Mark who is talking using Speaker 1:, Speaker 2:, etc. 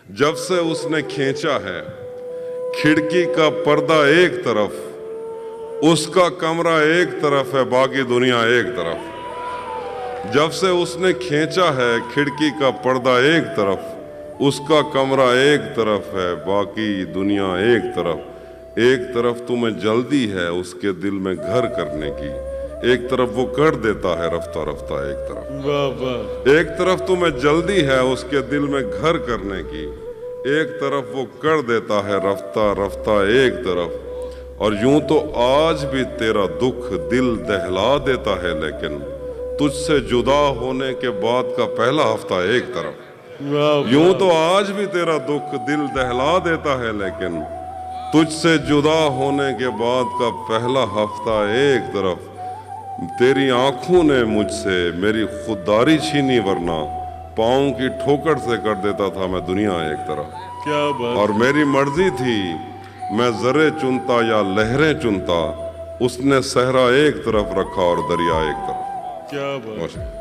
Speaker 1: जब से उसने खींचा है खिड़की का पर्दा एक तरफ, उसका कमरा एक तरफ है, बाकी दुनिया एक तरफ। जब से उसने खींचा है खिड़की का पर्दा एक तरफ, उसका कमरा एक तरफ है, बाकी दुनिया एक तरफ। एक तरफ तुम्हें जल्दी है उसके दिल में घर करने की, एक तरफ वो कर देता है रफ्ता रफ्ता एक तरफ।
Speaker 2: वाह वाह।
Speaker 1: एक तरफ तुम्हें जल्दी है उसके दिल में घर करने की, एक तरफ वो कर देता है रफ्ता रफ्ता एक तरफ। और यूं तो आज भी तेरा दुख दिल दहला देता है, लेकिन तुझसे जुदा होने के बाद का पहला हफ्ता एक तरफ। यूं तो आज भी तेरा दुख दिल दहला देता है, लेकिन तुझसे जुदा होने के बाद का पहला हफ्ता एक तरफ। तेरी आंखों ने मुझसे मेरी खुददारी छीनी, वरना पाँव की ठोकर से कर देता था मैं दुनिया एक तरफ।
Speaker 2: क्या बात।
Speaker 1: और मेरी मर्जी थी मैं जरे चुनता या लहरें चुनता, उसने सहरा एक तरफ रखा और दरिया एक तरफ।
Speaker 2: क्या बात।
Speaker 1: बस।